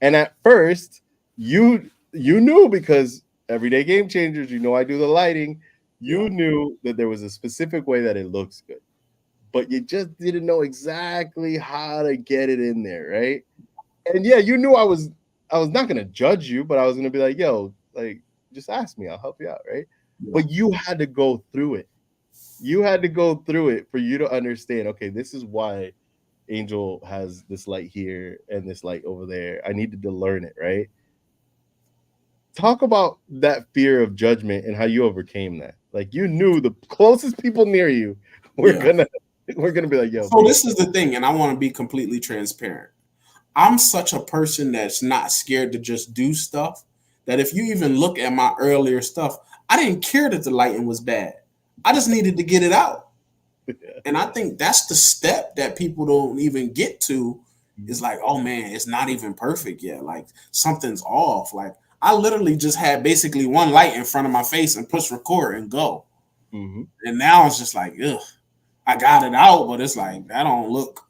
And at first, you knew because Everyday Game Changers, I do the lighting. You knew that there was a specific way that it looks good, but you just didn't know exactly how to get it in there, right? And yeah, you knew I was not gonna judge you, but I was gonna be like, yo, like, just ask me, I'll help you out, right? But you had to go through it. You had to go through it for you to understand, okay, this is why Angel has this light here and this light over there. I needed to learn it, right? Talk about that fear of judgment and how you overcame that. Like, you knew the closest people near you were gonna be like, yo. So this is the thing, and I want to be completely transparent. I'm such a person that's not scared to just do stuff that if you even look at my earlier stuff, I didn't care that the lighting was bad. I just needed to get it out. And I think that's the step that people don't even get to. Is like, oh man, it's not even perfect yet. Like, something's off. Like, I literally just had basically one light in front of my face and push record and go. And now it's just like, ugh, I got it out, but it's like, that don't look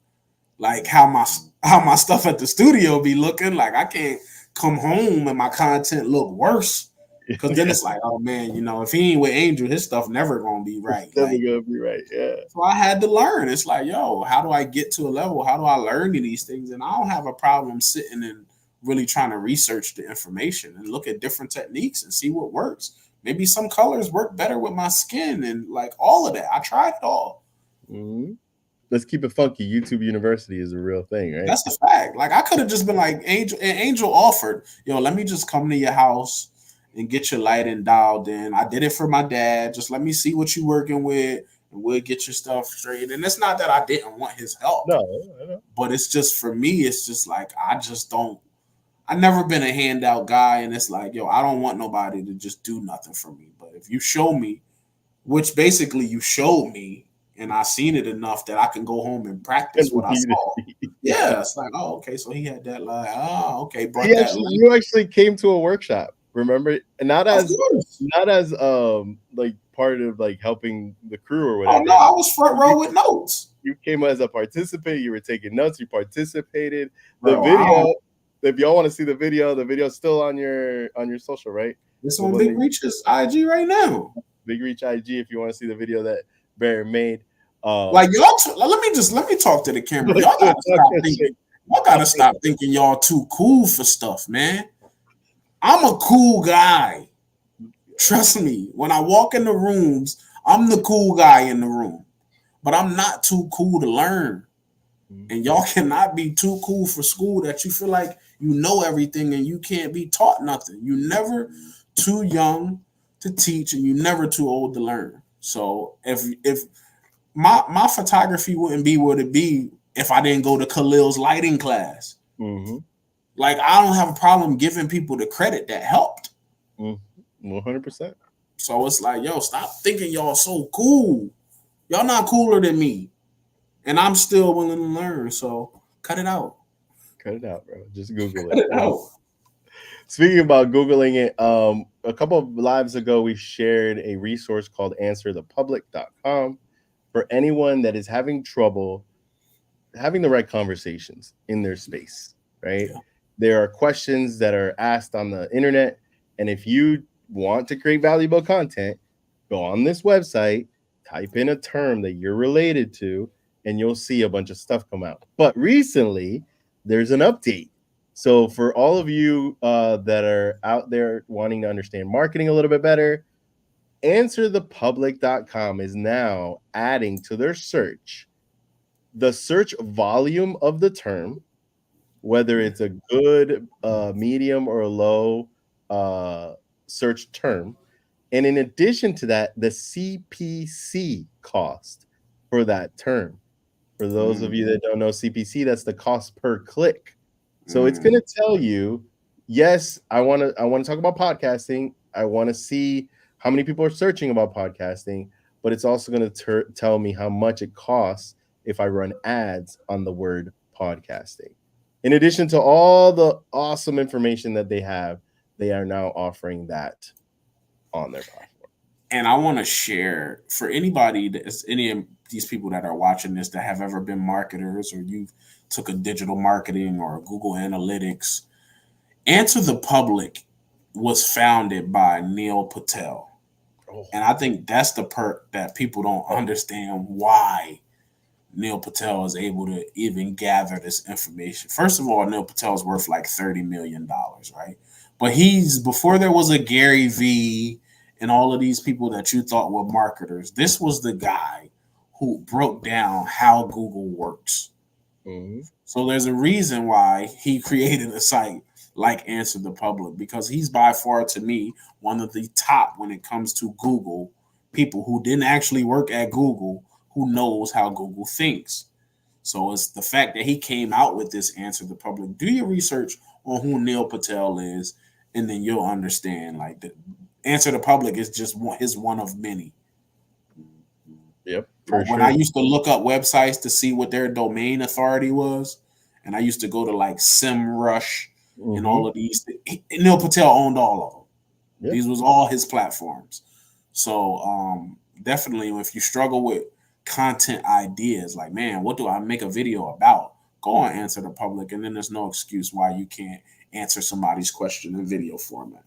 like how my stuff at the studio be looking. Like, I can't come home and my content look worse. Because then it's like, oh man, if he ain't with Angel, his stuff never gonna be right. It's never gonna be right. Yeah. So I had to learn. It's like, yo, how do I get to a level? How do I learn these things? And I don't have a problem sitting and really trying to research the information and look at different techniques and see what works. Maybe some colors work better with my skin and like all of that. I tried it all. Let's keep it funky. YouTube University is a real thing, right? That's the fact. Like, I could have just been like, Angel offered, let me just come to your house and get your lighting dialed in. I did it for my dad. Just let me see what you're working with, and we'll get your stuff straight. And it's not that I didn't want his help. No, I know. But it's just, for me, it's just like, I've never been a handout guy. And it's like, I don't want nobody to just do nothing for me. But if you show me, which basically you showed me, and I seen it enough that I can go home and practice what I saw. Yeah, it's like, oh, okay, so he had that light. Oh, okay, you actually came to a workshop, remember? Not as like part of like helping the crew or whatever. Oh no, I was front row with notes. You came as a participant. You were taking notes. You participated. The video. If y'all want to see the video's still on your social, right? It's on Big Reach's IG right now. Big Reach IG. If you want to see the video that Barry made. Like, y'all, let me talk to the camera. Y'all gotta stop thinking y'all too cool for stuff, man. I'm a cool guy. Trust me. When I walk in the rooms, I'm the cool guy in the room. But I'm not too cool to learn. And y'all cannot be too cool for school that you feel like you know everything and you can't be taught nothing. You're never too young to teach and you're never too old to learn. So if my photography wouldn't be what it be if I didn't go to Khalil's lighting class. Like, I don't have a problem giving people the credit that helped. 100%. So it's like, yo, stop thinking y'all so cool. Y'all not cooler than me. And I'm still willing to learn. So cut it out. Cut it out, bro. Just Google it. Speaking about Googling it, a couple of lives ago, we shared a resource called answerthepublic.com for anyone that is having trouble having the right conversations in their space, right? Yeah. There are questions that are asked on the internet. And if you want to create valuable content, go on this website, type in a term that you're related to, and you'll see a bunch of stuff come out. But recently, there's an update. So for all of you that are out there wanting to understand marketing a little bit better, answerthepublic.com is now adding to their search the search volume of the term, whether it's a good, medium, or a low search term. And in addition to that, the CPC cost for that term. For those of you that don't know CPC, that's the cost per click. So it's going to tell you, yes, I want to talk about podcasting. I want to see how many people are searching about podcasting, but it's also going to tell me how much it costs if I run ads on the word podcasting. In addition to all the awesome information that they have, they are now offering that on their platform. And I want to share for anybody that's any of these people that are watching this that have ever been marketers, or you took a digital marketing or a Google Analytics. Answer the Public was founded by Neil Patel. Oh. And I think that's the perk that people don't understand why Neil Patel is able to even gather this information. First of all, Neil Patel is worth like $30 million, right? But he's, before there was a Gary Vee and all of these people that you thought were marketers, this was the guy who broke down how Google works. Mm-hmm. So there's a reason why he created a site like Answer the Public, because he's by far, to me, one of the top when it comes to Google people who didn't actually work at Google, who knows how Google thinks. So it's the fact that he came out with this Answer the Public. Do your research on who Neil Patel is, and then you'll understand. Like, the Answer the Public is just one of many. Yep. When I used to look up websites to see what their domain authority was, and I used to go to like SEMrush and all of these, Neil Patel owned all of them. Yep. These was all his platforms. So definitely, if you struggle with content ideas, like, man, what do I make a video about? Go on Answer the Public, and then there's no excuse why you can't answer somebody's question in video format.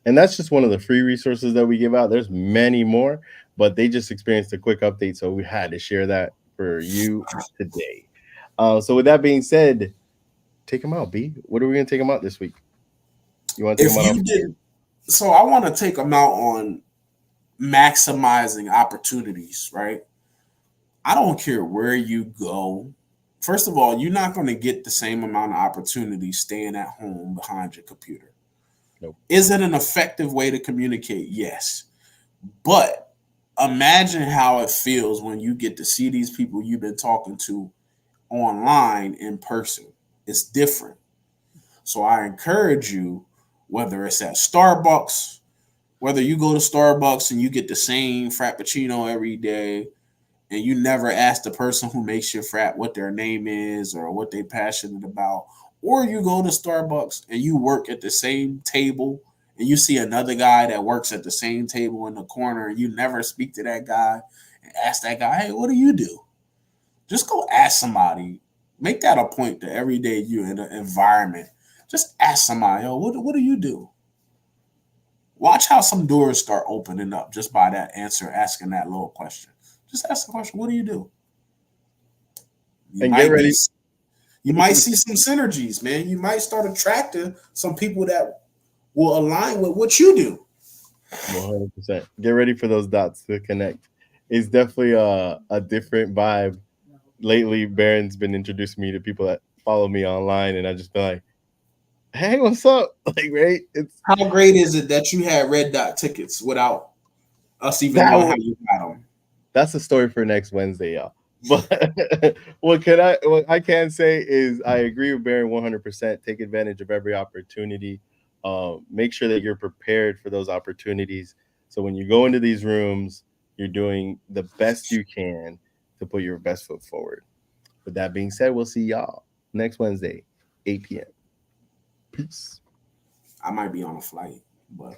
And that's just one of the free resources that we give out. There's many more, but they just experienced a quick update, so we had to share that for you today. So with that being said, take them out, B. What are we going to take them out this week? You want to take them out? So I want to take them out on maximizing opportunities, right? I don't care where you go. First of all, you're not going to get the same amount of opportunities staying at home behind your computer. Nope. Is it an effective way to communicate? Yes. But imagine how it feels when you get to see these people you've been talking to online in person. It's different. So I encourage you, whether it's at Starbucks, whether you go to Starbucks and you get the same Frappuccino every day, and you never ask the person who makes your Frap what their name is or what they're passionate about, or you go to Starbucks and you work at the same table and you see another guy that works at the same table in the corner, and you never speak to that guy and ask that guy, hey, what do you do? Just go ask somebody. Make that a point to every day you're in an environment. Just ask somebody, oh, what do you do? Watch how some doors start opening up just by that answer, asking that little question. Just ask the question, what do you do? And get ready. You might see some synergies, man. You might start attracting some people that will align with what you do. 100%. Get ready for those dots to connect. It's definitely a different vibe. Lately, Baron's been introducing me to people that follow me online, and I just feel like, hey, what's up? Like, right? How great is it that you had red dot tickets without us even knowing how you got them? That's a story for next Wednesday, y'all. But what I can say is I agree with Baron 100%. Take advantage of every opportunity. Make sure that you're prepared for those opportunities. So when you go into these rooms, you're doing the best you can to put your best foot forward. With that being said, we'll see y'all next Wednesday, 8 p.m. Peace. I might be on a flight, but